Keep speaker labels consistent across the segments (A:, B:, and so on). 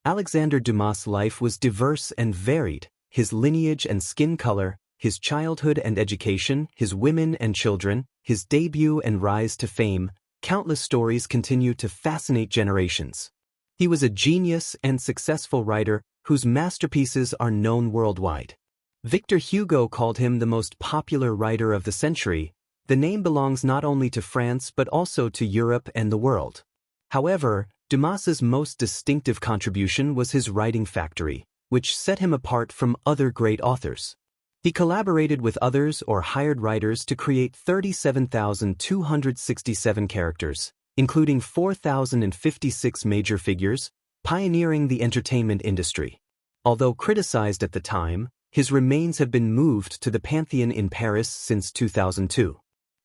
A: Alexandre Dumas' life was diverse and varied, his lineage and skin color, his childhood and education, his women and children, his debut and rise to fame. Countless stories continue to fascinate generations. He was a genius and successful writer whose masterpieces are known worldwide. Victor Hugo called him the most popular writer of the century. The name belongs not only to France but also to Europe and the world. However, Dumas's most distinctive contribution was his writing factory, which set him apart from other great authors. He collaborated with others or hired writers to create 37,267 characters, including 4,056 major figures, pioneering the entertainment industry. Although criticized at the time, his remains have been moved to the Panthéon in Paris since 2002.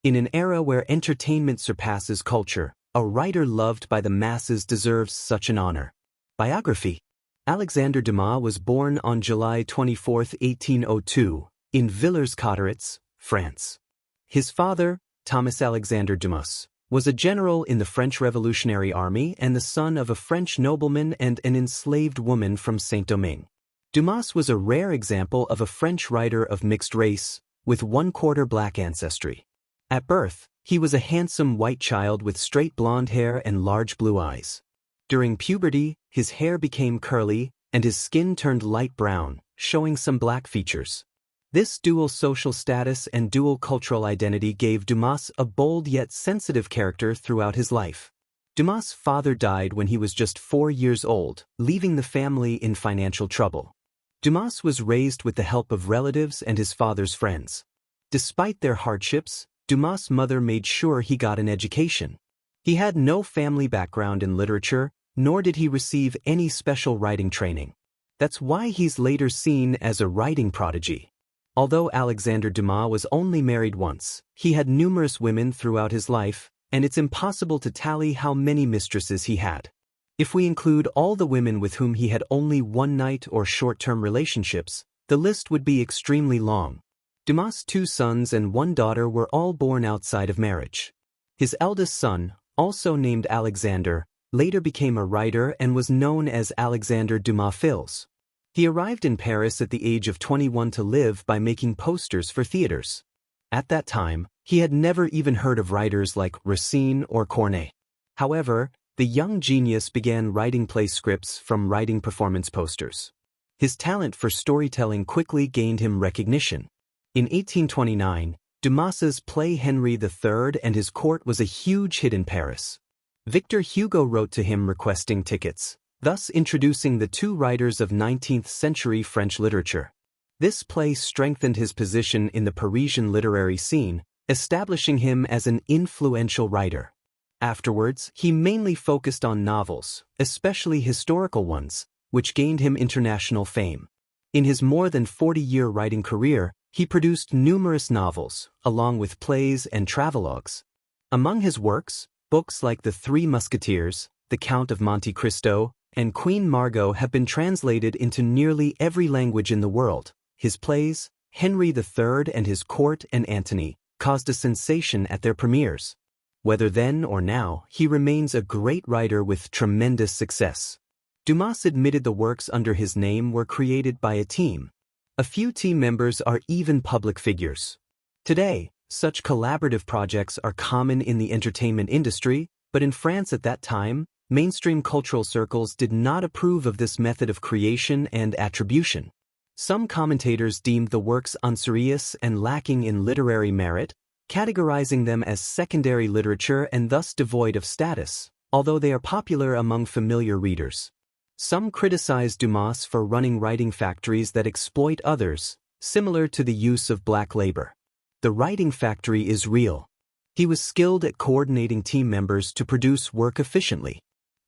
A: In an era where entertainment surpasses culture, a writer loved by the masses deserves such an honor. Biography. Alexandre Dumas was born on July 24, 1802, in Villers-Cotterêts, France. His father, Thomas Alexandre Dumas, was a general in the French Revolutionary Army and the son of a French nobleman and an enslaved woman from Saint-Domingue. Dumas was a rare example of a French writer of mixed race, with one-quarter black ancestry. At birth, he was a handsome white child with straight blonde hair and large blue eyes. During puberty, his hair became curly, and his skin turned light brown, showing some black features. This dual social status and dual cultural identity gave Dumas a bold yet sensitive character throughout his life. Dumas' father died when he was just 4 years old, leaving the family in financial trouble. Dumas was raised with the help of relatives and his father's friends. Despite their hardships, Dumas' mother made sure he got an education. He had no family background in literature, nor did he receive any special writing training. That's why he's later seen as a writing prodigy. Although Alexandre Dumas was only married once, he had numerous women throughout his life, and it's impossible to tally how many mistresses he had. If we include all the women with whom he had only one-night or short-term relationships, the list would be extremely long. Dumas' 2 sons and 1 daughter were all born outside of marriage. His eldest son, also named Alexander, later became a writer and was known as Alexandre Dumas Fils. He arrived in Paris at the age of 21 to live by making posters for theaters. At that time, he had never even heard of writers like Racine or Corneille. However, the young genius began writing play scripts from writing performance posters. His talent for storytelling quickly gained him recognition. In 1829, Dumas's play Henry III and His Court was a huge hit in Paris. Victor Hugo wrote to him requesting tickets, thus introducing the 2 writers of 19th-century French literature. This play strengthened his position in the Parisian literary scene, establishing him as an influential writer. Afterwards, he mainly focused on novels, especially historical ones, which gained him international fame. In his more than 40-year writing career, he produced numerous novels, along with plays and travelogues. Among his works, books like The Three Musketeers, The Count of Monte Cristo, and Queen Margot have been translated into nearly every language in the world. His plays, Henry III and His Court and Antony, caused a sensation at their premieres. Whether then or now, he remains a great writer with tremendous success. Dumas admitted the works under his name were created by a team. A few team members are even public figures. Today, such collaborative projects are common in the entertainment industry, but in France at that time, mainstream cultural circles did not approve of this method of creation and attribution. Some commentators deemed the works unserious and lacking in literary merit, categorizing them as secondary literature and thus devoid of status, although they are popular among familiar readers. Some criticize Dumas for running writing factories that exploit others, similar to the use of black labor. The writing factory is real. He was skilled at coordinating team members to produce work efficiently.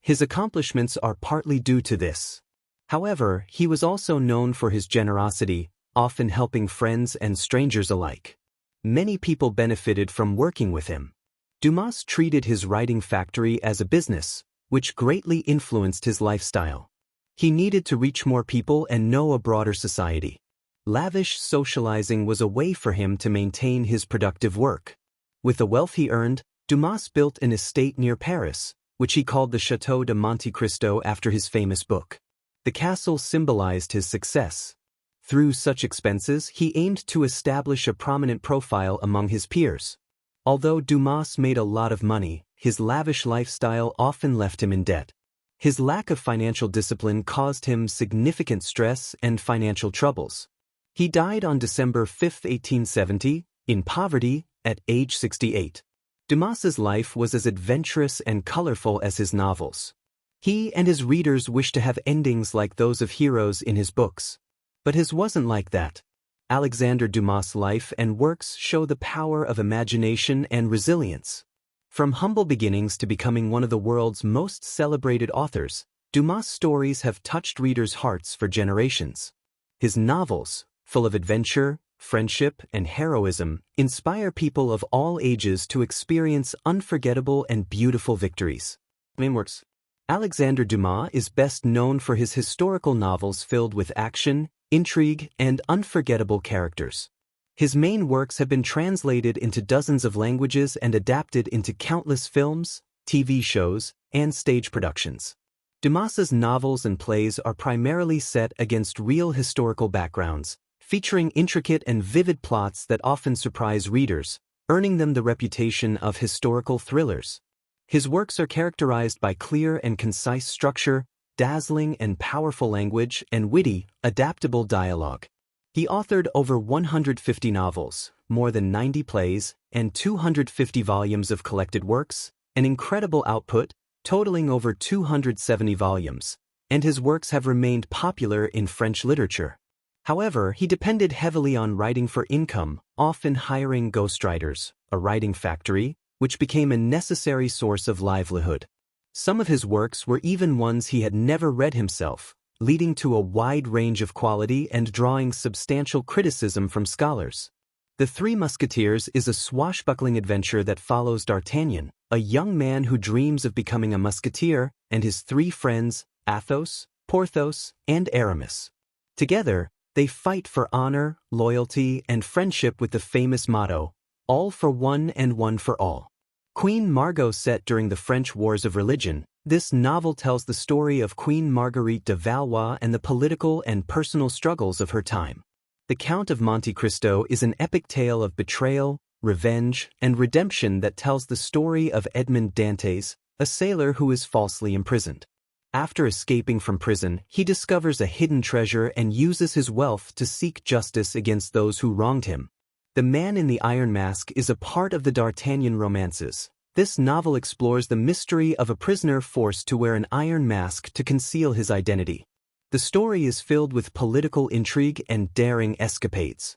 A: His accomplishments are partly due to this. However, he was also known for his generosity, often helping friends and strangers alike. Many people benefited from working with him. Dumas treated his writing factory as a business, which greatly influenced his lifestyle. He needed to reach more people and know a broader society. Lavish socializing was a way for him to maintain his productive work. With the wealth he earned, Dumas built an estate near Paris, which he called the Château de Monte Cristo after his famous book. The castle symbolized his success. Through such expenses, he aimed to establish a prominent profile among his peers. Although Dumas made a lot of money, his lavish lifestyle often left him in debt. His lack of financial discipline caused him significant stress and financial troubles. He died on December 5, 1870, in poverty, at age 68. Dumas's life was as adventurous and colorful as his novels. He and his readers wished to have endings like those of heroes in his books. But his wasn't like that. Alexandre Dumas' life and works show the power of imagination and resilience. From humble beginnings to becoming one of the world's most celebrated authors, Dumas' stories have touched readers' hearts for generations. His novels, full of adventure, friendship, and heroism, inspire people of all ages to experience unforgettable and beautiful victories. Main works. Alexandre Dumas is best known for his historical novels filled with action, intrigue, and unforgettable characters. His main works have been translated into dozens of languages and adapted into countless films, TV shows, and stage productions. Dumas's novels and plays are primarily set against real historical backgrounds, featuring intricate and vivid plots that often surprise readers, earning them the reputation of historical thrillers. His works are characterized by clear and concise structure, dazzling and powerful language, and witty, adaptable dialogue. He authored over 150 novels, more than 90 plays, and 250 volumes of collected works, an incredible output, totaling over 270 volumes, and his works have remained popular in French literature. However, he depended heavily on writing for income, often hiring ghostwriters, a writing factory, which became a necessary source of livelihood. Some of his works were even ones he had never read himself, leading to a wide range of quality and drawing substantial criticism from scholars. The Three Musketeers is a swashbuckling adventure that follows D'Artagnan, a young man who dreams of becoming a musketeer, and his three friends, Athos, Porthos, and Aramis. Together, they fight for honor, loyalty, and friendship with the famous motto, "All for one and one for all." Queen Margot set during the French Wars of Religion, this novel tells the story of Queen Marguerite de Valois and the political and personal struggles of her time. The Count of Monte Cristo is an epic tale of betrayal, revenge, and redemption that tells the story of Edmond Dantes, a sailor who is falsely imprisoned. After escaping from prison, he discovers a hidden treasure and uses his wealth to seek justice against those who wronged him. The Man in the Iron Mask is a part of the D'Artagnan romances. This novel explores the mystery of a prisoner forced to wear an iron mask to conceal his identity. The story is filled with political intrigue and daring escapades.